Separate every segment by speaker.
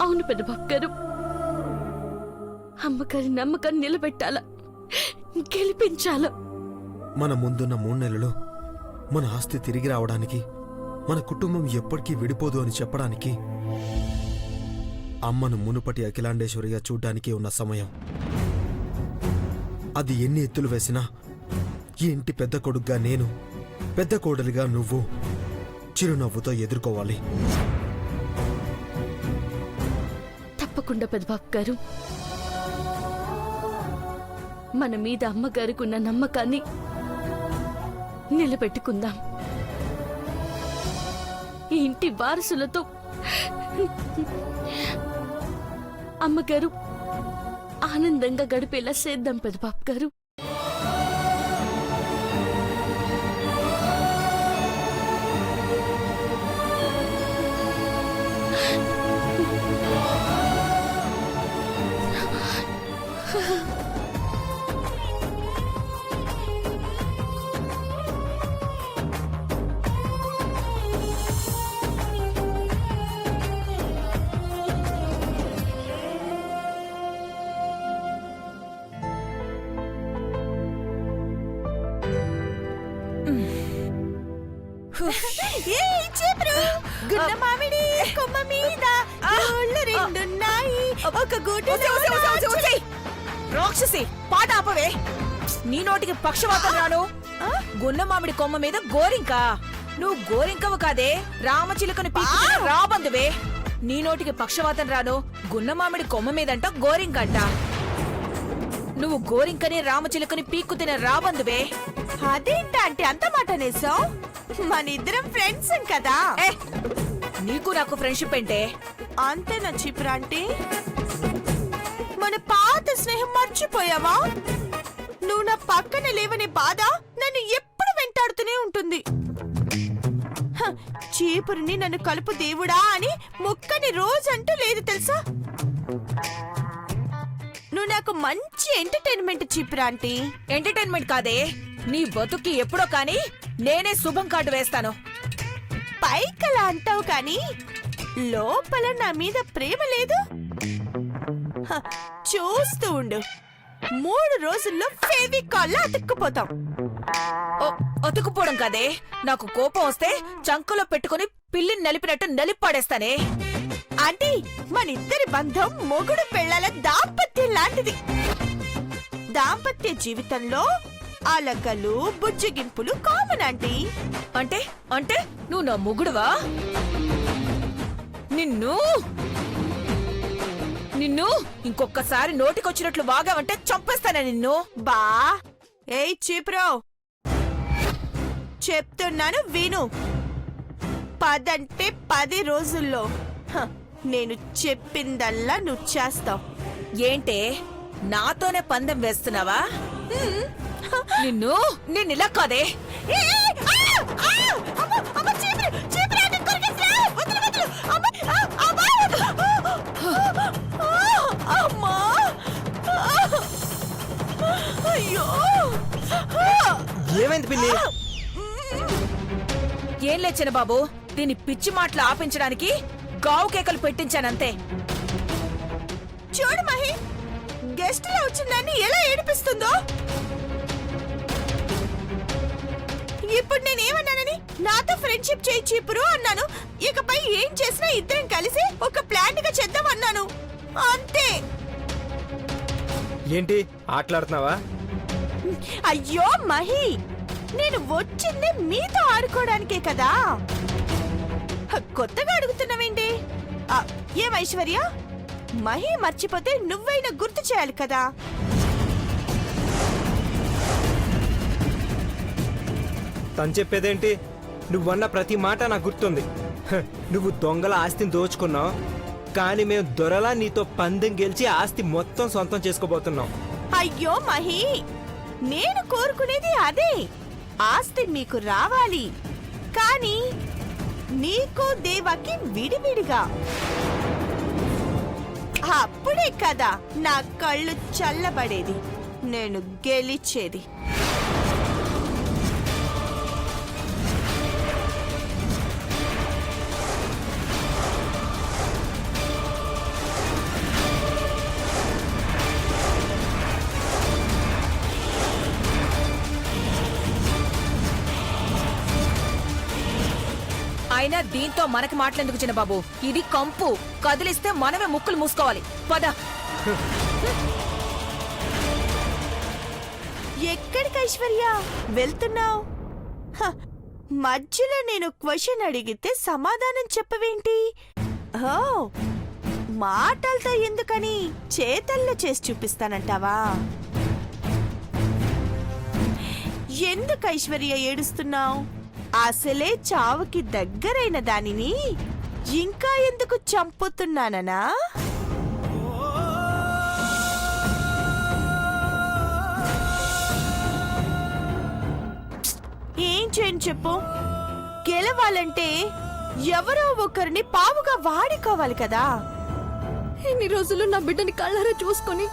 Speaker 1: అవును పెద్దబాబు గారు, అమ్మగారి నమ్మకాన్ని నిలబెట్టాలా, గెలిపించాలా.
Speaker 2: మన ముందున్న 3 నెలలు మన ఆస్తి తిరిగి రావడానికి, మన కుటుంబం ఎప్పటికీ విడిపోదు అని చెప్పడానికి, అమ్మను మునుపటి అఖిలాండేశ్వరిగా చూడ్డానికి ఉన్న సమయం. అది ఎన్ని ఎత్తులు వేసినా ఈ ఇంటి పెద్ద కొడుగ్గా నేను, పెద్ద కోడలిగా నువ్వు చిరునవ్వుతో ఎదుర్కోవాలి.
Speaker 1: తప్పకుండా పెద్దబాబు గారు. మన మీద అమ్మగారికి ఉన్న నమ్మకాన్ని నిలబెట్టుకుందాం. ఈ ఇంటి వారసులతో అమ్మగారు ఆనందంగా గడిపేలా చేద్దాం పెద్దబాబు గారు.
Speaker 3: గున్న మామిడి కొమ్మ మీద గోళ్ళు రెండున్నాయి, ఒక గూటి
Speaker 4: రాక్షసి, పాట ఆపవే. నీ నోటికి పక్షవాతం రాను. గున్న మామిడి కొమ్మ మీద గోరింక. నువ్వు గోరింకవు కాదే, రామచిలుకని పీకుతున్న రాబందువే. నీ నోటికి పక్షవాతం రాను. గున్న మామిడి కొమ్మ మీదంట గోరింకంట. నువ్వు గోరింకని రామచిలుకని పీక్కుతిన రాబందువే.
Speaker 3: అదేంటా అంటే అంత మాట నేసావు? మన ఇద్దరం ఫ్రెండ్స్ కదా.
Speaker 4: నీకు నాకు ఫ్రెండ్షిప్ ఏంటే?
Speaker 3: అంతేనా చిప్రా అంటే? మన పాత స్నేహం మర్చిపోయావా? నువ్వు నా పక్కన లేవనే బాధ నన్ను ఎప్పుడు వెంటాడుతూనే ఉంటుంది. చీపురుని నన్ను కలుపు దేవుడా అని మొక్కని రోజంటూ లేదు తెలుసా? నువ్వు నాకు మంచి ఎంటర్టైన్మెంట్ చిప్రా అంటే.
Speaker 4: ఎంటర్టైన్మెంట్ కాదే, నీ బతుక్కి ఎప్పుడో కాని నేనే శుభం కార్డు వేస్తాను.
Speaker 3: పైకలా అంటావు కాని లోపల నా మీద ప్రేమ లేదు. చూస్తూ ఉండు, 3 రోజుల్లో ఫెవికాల్లో అతుక్కుపోతాం.
Speaker 4: అతుక్కుపోవడం కాదే, నాకు కోపం వస్తే చంకలో పెట్టుకుని పిల్లిని నలిపినట్టు నలిపాడేస్తానే.
Speaker 3: అంటే మనిద్దరి బంధం మొగుడు పెళ్ళాల దాంపత్యం లాంటిది. దాంపత్య జీవితంలో అలకలు బుజ్జగింపులు కామన్ ఆంటీ.
Speaker 4: అంటే అంటే నువ్వు నా మొగుడువా? నిన్ను నిన్ను ఇంకొకసారి నోటికొచ్చినట్లు వాగావంటే చంపేస్తానా నిన్ను.
Speaker 3: బా ఏయ్ చీప్రో, చెప్తున్నాను విను. 10 అంటే 10 రోజుల్లో నేను చెప్పిందల్లా నువ్వు చేస్తావు.
Speaker 4: ఏంటే నాతోనే పందెం వేస్తున్నావా? నిన్ను నిన్నిలా కాదే.
Speaker 2: ఏమైంది పిల్లి?
Speaker 4: ఏం లేచిన బాబు, దీని పిచ్చి మాటలు ఆపించడానికి గావు కేకలు పెట్టించానంతే.
Speaker 3: చూడు మహి, గెస్ట్ లా వచ్చిందాన్ని ఎలా ఏడిపిస్తుందో. ఇప్పుడు నేనేమన్నానని? నాతో ఫ్రెండ్షిప్ చేయి చీపురు అన్నాను. ఇకపై ఏం చేసినా ఇద్దరం కలిసి ఒక ప్లాన్ గా చేద్దాం అన్నాను, అంతే.
Speaker 2: ఏంటి ఆటలాడుతున్నావా?
Speaker 3: అయ్యో మహి, నేను వచ్చింది మీతో ఆడుకోవడానికే కదా. కొత్తగా అడుగుతున్నావేంటి? ఏం ఐశ్వర్య, మహి మర్చిపోతే నువ్వైనా గుర్తు చేయాలి కదా.
Speaker 5: తను చెప్పేదేంటి? నువ్వన్న ప్రతి మాట నాకు గుర్తుంది. నువ్వు దొంగల ఆస్తిని దోచుకున్నావు, కానీ మేము దొరలా నీతో పందెం గెలిచి ఆస్తి మొత్తం సొంతం చేసుకోబోతున్నాం.
Speaker 3: అయ్యో మహి, నేను కోరుకునేది అదే. ఆస్తి మీకు రావాలి, కానీ నీకు దేవాకి విడివిడిగా. అప్పుడే కదా నా కళ్ళు చల్లబడేది, నేను గెలిచేది.
Speaker 4: అయినా దీంతో మనకి మాటలెందుకు చిన్నబాబు? ఇది కంపు, కదిలిస్తే మనమే ముక్కులు మూసుకోవాలి. పద.
Speaker 3: ఎక్కడికి ఐశ్వర్య వెళ్తున్నావు? మధ్యలో నేను క్వశ్చన్ అడిగితే సమాధానం చెప్పవేంటి? ఓ, మాటలతో ఎందుకని చేతల్లో చేసి చూపిస్తానంటావా? ఎందుకు ఐశ్వర్య ఏడుస్తున్నావు? అసలే చావుకి దగ్గరైన దానిని ఇంకా ఎందుకు చంపుతున్నాననా? ఏం చేయను చెప్పు? గెలవాలంటే ఎవరో ఒకరిని పావుగా వాడుకోవాలి కదా.
Speaker 1: ఇన్ని రోజులు నా బిడ్డని కళ్ళారా చూసుకొని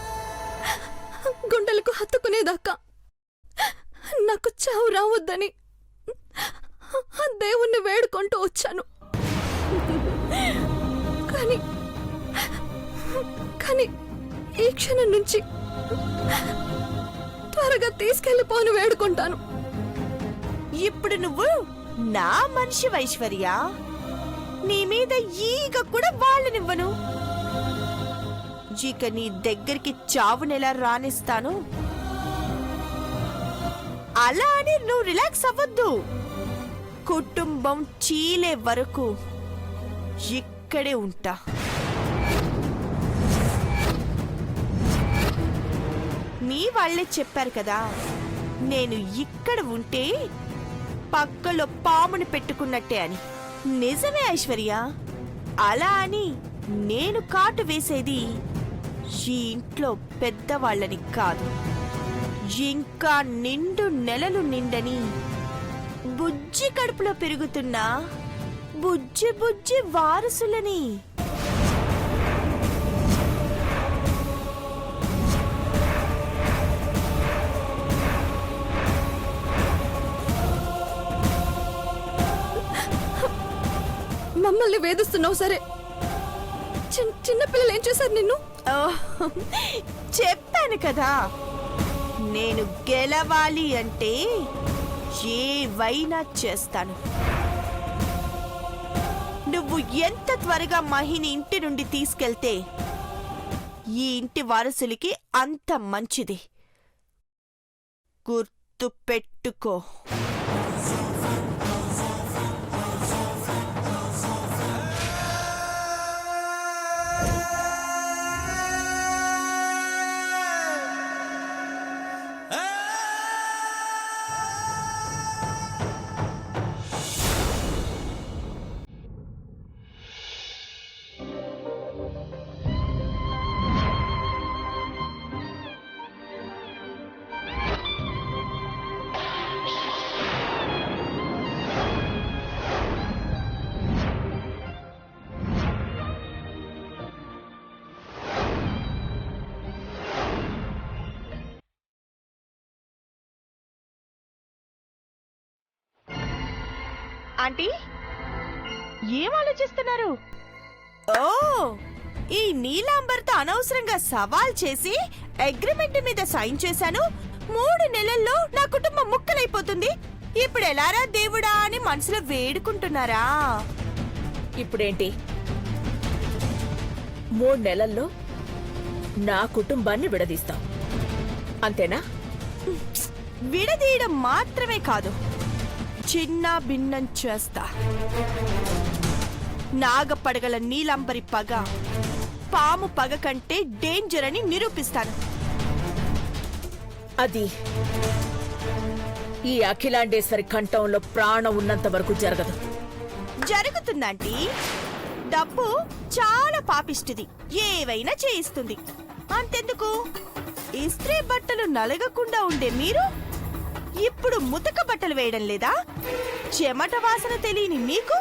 Speaker 1: గుండెలకు హత్తుకునేదాకా నాకు చావు రావద్దని దేవుణ్ణి వేడుకుంటూ వచ్చాను. కానీ ఈ క్షణం నుంచి త్వరగా తీసుకెళ్లిపోను వేడుకుంటాను.
Speaker 3: ఇప్పుడు నువ్వు నా మనిషి ఐశ్వర్య. నీ మీద ఈగ కూడా వాళ్ళనివ్వను. ఇక నీ దగ్గరికి చావునెలా రానిస్తాను? అలా అని నువ్వు రిలాక్స్ అవ్వద్దు. కుటుంబం చీలే వరకు ఇక్కడే ఉంటా. మీ వాళ్ళే చెప్పారు కదా, నేను ఇక్కడ ఉంటే పక్కలో పాముని పెట్టుకున్నట్టే అని. నిజమే ఐశ్వర్య. అలా అని నేను కాటు వేసేది ఈ ఇంట్లో పెద్దవాళ్ళని కాదు, ఇంకా నిండు నెలలు నిండని బుజ్జి కడుపులో పెరుగుతున్న బుజ్జి బుజ్జి వారసులని.
Speaker 1: మమ్మల్ని వేధిస్తున్నావు సరే, చిన్నపిల్లలు ఏం చేశారు నిన్ను?
Speaker 3: ఓహ్, చెప్పాను కదా, నేను గెలవాలి అంటే ఏవైనా చేస్తాను. నువ్వు ఎంత త్వరగా మహిని ఇంటి నుండి తీసుకెళ్తే ఈ ఇంటి వారసులకి అంత మంచిది. గుర్తు పెట్టుకో. ఆంటీ, ఏం ఆలోచిస్తున్నారు? ఓ, ఈ నీలాంబర్తో అనవసరంగా సవాల్ చేసి అగ్రిమెంట్ మీద సైన్ చేశాను. 3 నెలల్లో నా కుటుంబం ముక్కలైపోతుంది. ఇప్పుడు ఎలారా దేవుడా అని మనసులో వేడుకుంటున్నారా?
Speaker 4: ఇప్పుడేంటి, 3 నెలల్లో నా కుటుంబాన్ని విడదీస్తాం అంతేనా?
Speaker 3: విడదీయడం మాత్రమే కాదు, చిన్న భిన్నం చేస్తా. నాగపడగల నీలంబరి పగ పాము పగ కంటే డేంజర్ అని నిరూపిస్తాను.
Speaker 4: అది ఈ అఖిలాండేశ్వరి కంఠంలో ప్రాణం ఉన్నంత వరకు జరగదు.
Speaker 3: జరుగుతుందంటీ. డబ్బు చాలా పాపిష్టిది, ఏవైనా చేయిస్తుంది. అంతెందుకు, ఇస్త్రీ బట్టలు నలగకుండా ఉండే మీరు ఇప్పుడు ముతక బట్టలు వేయడం లేదా? చెమట వాసన తెలియని మీకు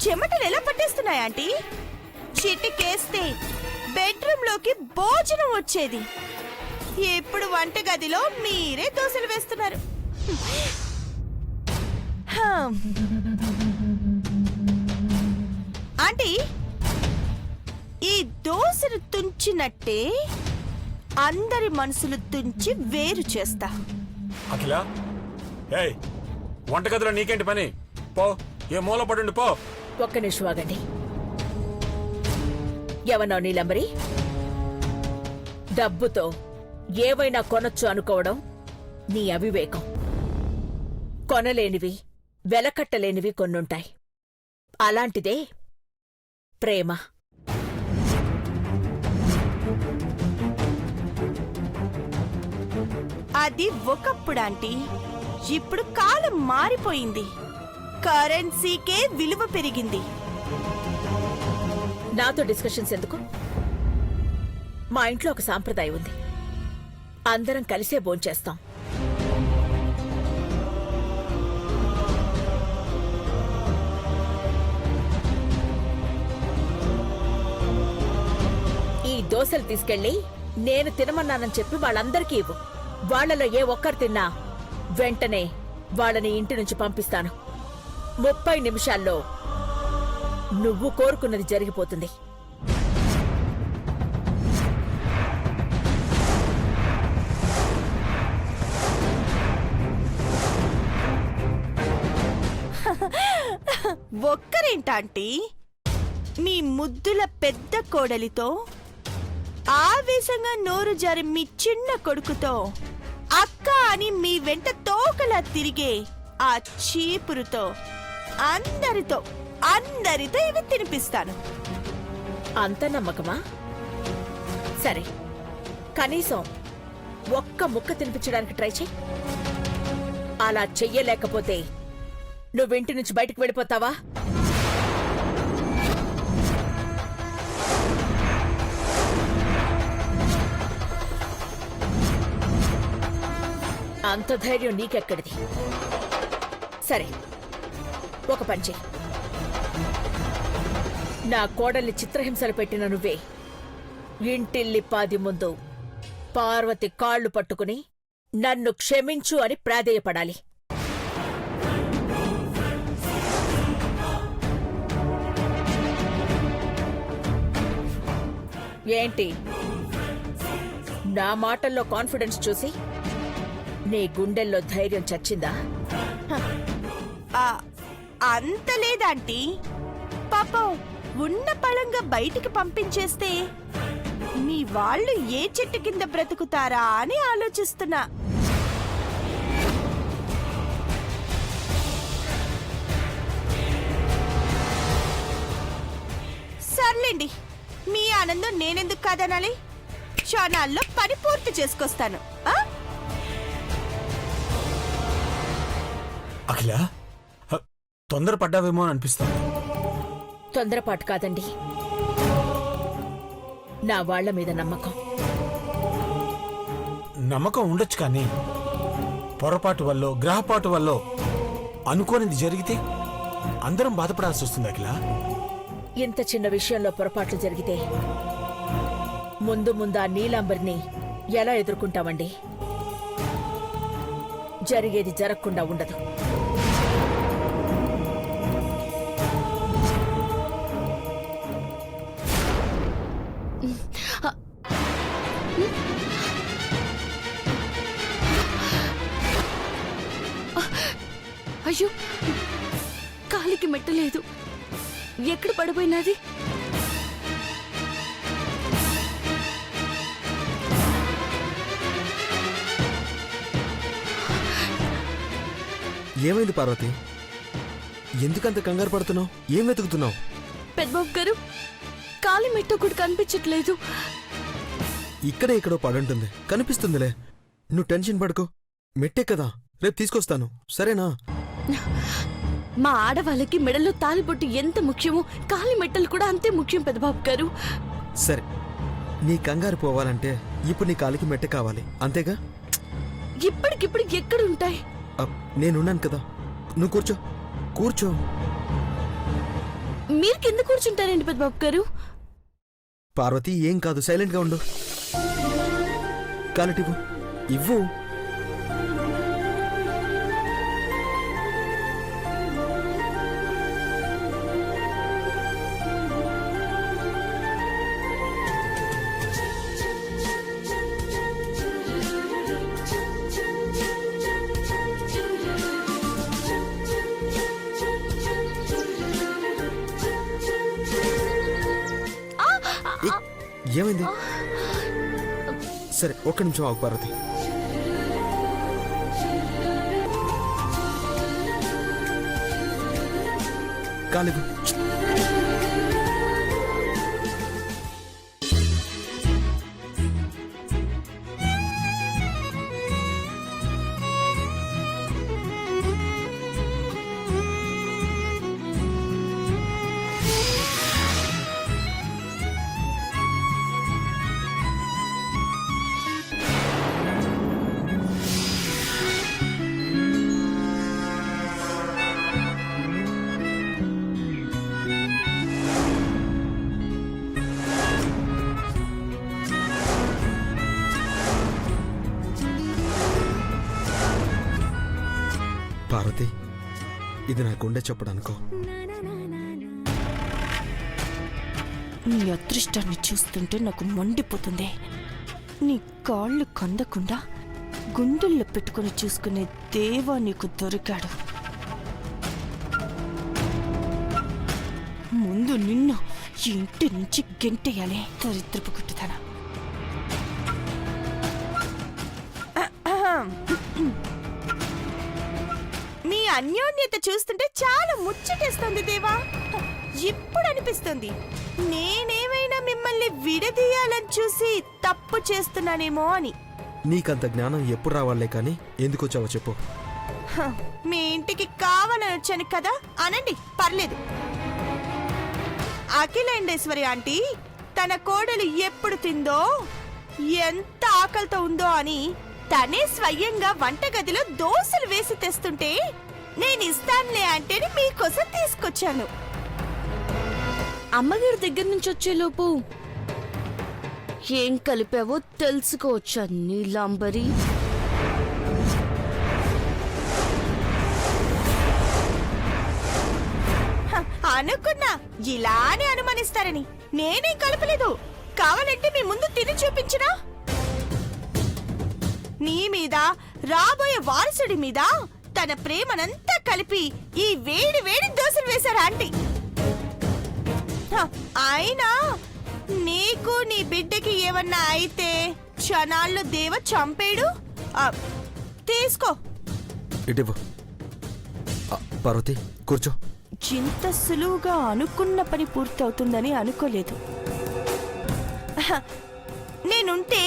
Speaker 3: చెమటలు ఎలా పట్టేస్తున్నాయి ఆంటీ? చిటికేస్తే బెడ్రూమ్ లోకి భోజనం వచ్చేది. ఇప్పుడు వంటగదిలో మీరే దోశలు వేస్తున్నారు. ఆంటీ, ఈ దోశలు తుంచినట్టే అందరి మనసులు తుంచి వేరు చేస్తా.
Speaker 6: అఖిల, ఏయ్, వంటగదిలో నీకేంటి పని? పో. ఏ మూల పడండి పో.
Speaker 4: ఒక్క నిమిషం ఆగండి. ఎవనో నీలంబరి, డబ్బుతో ఏవైనా కొనొచ్చు అనుకోవడం నీ అవివేకం. కొనలేనివి, వెలకట్టలేనివి కొన్నుంటాయి. అలాంటిదే ప్రేమ.
Speaker 3: అది ఒకప్పుడు ఆంటీ. ఇప్పుడు కాలం మారిపోయింది. కరెన్సీకే విలువ పెరిగింది.
Speaker 4: నాతో డిస్కషన్స్ ఎందుకు? మా ఇంట్లో ఒక సాంప్రదాయం ఉంది. అందరం కలిసే భోంచేస్తాం. ఈ దోశలు తీసుకెళ్లి నేను తినమన్నానని చెప్పి వాళ్ళందరికీ ఇవ్వు. వాళ్లలో ఏ ఒక్కరు తిన్నా వెంటనే వాళ్ళని ఇంటి నుంచి పంపిస్తాను. 30 నిమిషాల్లో నువ్వు కోరుకున్నది జరిగిపోతుంది.
Speaker 3: ఒక్కరేంటాంటీ? మీ ముద్దుల పెద్ద కోడలితో, ఆవేశంగా నోరు జారి మీ చిన్న కొడుకుతో, అక్క అని మీ వెంట తోకలా తిరిగే ఆ చీపురుతో, అందరితో ఇవి తినిపిస్తాను.
Speaker 4: అంత నమ్మకమా? సరే, కనీసం ఒక్క ముక్క తినిపించడానికి ట్రై చెయ్యి. అలా చెయ్యలేకపోతే నువ్వింటి నుంచి బయటకు వెళ్ళిపోతావా? అంత ధైర్యం నీకెక్కడిది? సరే, ఒక పని చెయ్యి. నా కోడల్ని చిత్రహింసలు పెట్టిన నువ్వే ఇంటిల్లిపాది ముందు పార్వతి కాళ్లు పట్టుకుని నన్ను క్షమించు అని ప్రాధేయపడాలి. ఏంటి, నా మాటల్లో కాన్ఫిడెన్స్ చూసి నీ గుండెల్లో ధైర్యం చచ్చిందా?
Speaker 3: అంత లేదాంటీ. పాపం ఉన్న పళంగా బయటికి పంపించేస్తే మీ వాళ్ళు ఏ చెట్టు కింద బ్రతుకుతారా అని ఆలోచిస్తున్నా. సర్లేండి, మీ ఆనందం నేనెందుకు కాదనాలి? క్షణాల్లో పని పూర్తి చేసుకొస్తాను.
Speaker 6: అఖిల, తొందరపడ్డావేమో అని అనిపిస్తుంది.
Speaker 4: తొందరపాటు కాదండి, నా వాళ్ల మీద నమ్మకం.
Speaker 6: నమ్మకం ఉండొచ్చు, కానీ పొరపాటు వల్ల, గ్రహపాటు వల్ల అనుకోనిది జరిగితే అందరం బాధపడాల్సి వస్తుంది. అఖిల,
Speaker 4: ఇంత చిన్న విషయంలో పొరపాట్లు జరిగితే ముందు ముందు ఆ నీలాంబరిని ఎలా ఎదుర్కొంటామండి? జరిగేది జరగకుండా ఉండదు.
Speaker 1: అయ్యో, కాలికి మెట్టలేదు. ఎక్కడ పడిపోయినది?
Speaker 2: ఏమైంది పార్వతి? ఎందుకంత కంగారు పడుతున్నావు? ఏం వెతుకుతున్నావు?
Speaker 1: పెద్దబాబు గారు, కాలి మెట్ట కూడా కనిపించట్లేదు.
Speaker 2: ఇక్కడే ఎక్కడో పడుంటుంది, కనిపిస్తుందిలే. నువ్వు టెన్షన్ పడుకో. మెట్టే కదా, రేపు తీసుకొస్తాను, సరేనా?
Speaker 1: మా ఆడవాళ్ళకి మెడలో తాలిబొట్టు ఎంత ముఖ్యమో కాలి మెట్టలు కూడా అంతే ముఖ్యం పెద్దబాబు గారు.
Speaker 2: సరే, నీ కంగారు పోవాలంటే ఇప్పుడు నీ కాలికి మెట్ట కావాలి, అంతేగా?
Speaker 1: ఇప్పటికిప్పుడు ఎక్కడుంటాయి?
Speaker 2: నేనున్నాను కదా, నువ్వు కూర్చో. కూర్చో.
Speaker 1: మీరు కింద కూర్చుంటారండి పెద్దబాబు గారు.
Speaker 2: పార్వతి, ఏం కాదు, సైలెంట్గా ఉండు. కాలిటివ్వు. ఇవ్వు. ఏ, ఏమైంది? సరే ఒక్క నిమిషం ఆగు పార్వతి. కాలిగు. పార్వతి, ఇది నా గుండె చెప్పడానికో.
Speaker 3: నీ అదృష్టాన్ని చూస్తుంటే నాకు మండిపోతుంది. నీ కాళ్ళు కందకుండా గుండెల్లో పెట్టుకుని చూసుకునే దేవా నీకు దొరికాడు. ముందు నిన్ను ఈ ఇంటి నుంచి గెంటేయాలి, దరిద్రపు గుట్టుతానా. మీ అన్యోన్యత చూస్తుంటే చాలా ముచ్చటేస్తుంది దేవా. ఇప్పుడు అనిపిస్తుంది నేనేమైనా మిమ్మల్ని విడదీయాలని చూసి తప్పు చేస్తున్నానేమో అని.
Speaker 2: నీకంత జ్ఞానం ఎప్పుడు రావాలే కానీ ఎందుకు వచ్చావో చెప్పు.
Speaker 3: మీ ఇంటికి కావాలని వచ్చాను కదా, అనండి, పర్లేదు. అఖిలేండేశ్వరి ఆంటీ తన కోడలు ఎప్పుడు తిందో, ఎంత ఆకలితో ఉందో అని తనే స్వయంగా వంటగదిలో దోశలు వేసి తెస్తుంటే నేను ఇస్తానులే అంటేనే మీకోసం తీసుకొచ్చాను.
Speaker 1: అమ్మగారి దగ్గర నుంచి వచ్చేలోపు ఏం కలిపావో తెలుసుకోవచ్చా నీలాంబరి?
Speaker 3: అనుకున్నా ఇలానే అనుమానిస్తారని. నేనేం కలపలేదు. కావాలంటే మీ ముందు తిని చూపించినా. నీ మీద, రాబోయే వారసుడి మీద తన ప్రేమనంతా కలిపి ఈ వేడి వేడి దోశలు వేశారు ఆంటీ. అయినా నీకు నీ బిడ్డకి ఏమన్నా అయితే క్షణాల్లో దేవ చంపేడు. తీసుకో.
Speaker 2: ఇటివ్వు. పార్వతి కూర్చో.
Speaker 3: ఇంత సులువుగా అనుకున్న పని పూర్తవుతుందని అనుకోలేదు. నేనుంటే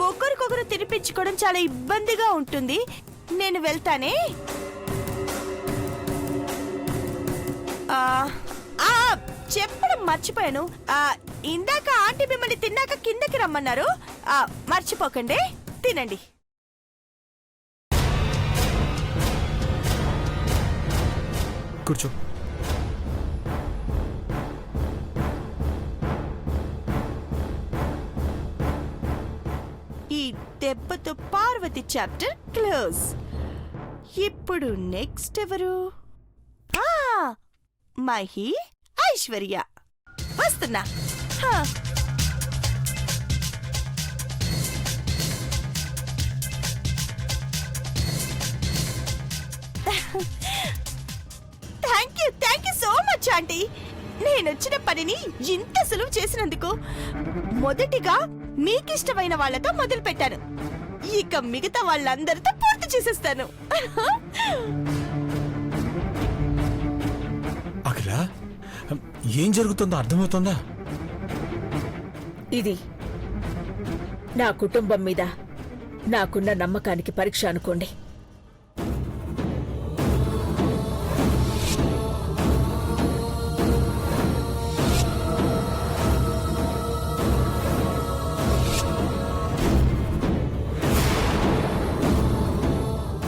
Speaker 3: ఒకరికొకరు తినిపించుకోవడం చాలా ఇబ్బందిగా ఉంటుంది. నేను వెళ్తానే. చెప్పడం మర్చిపోయాను. ఇందాక ఆంటీ మిమ్మల్ని తిన్నాక కిందకి రమ్మన్నారు. మర్చిపోకండి, తినండి.
Speaker 2: కూర్చో.
Speaker 3: ఈ దెబ్బతో పార్వతి చాప్టర్ క్లోజ్. ఇప్పుడు నెక్స్ట్ ఎవరు? మహి, ఐశ్వర్య. వస్తున్నా. Thank you so much aunty. నేనొచ్చిన పనిని ఇంత సులువు చేసినందుకు. మొదటిగా మీకిష్టమైన వాళ్లతో మొదలు పెట్టాను. ఇక మిగతా వాళ్ళందరితో పూర్తి చేసేస్తాను.
Speaker 6: అఖిల, ఏం జరుగుతుందో అర్థమవుతుందా?
Speaker 4: ఇది నా కుటుంబం మీద నాకున్న నమ్మకానికి పరీక్ష అనుకోండి.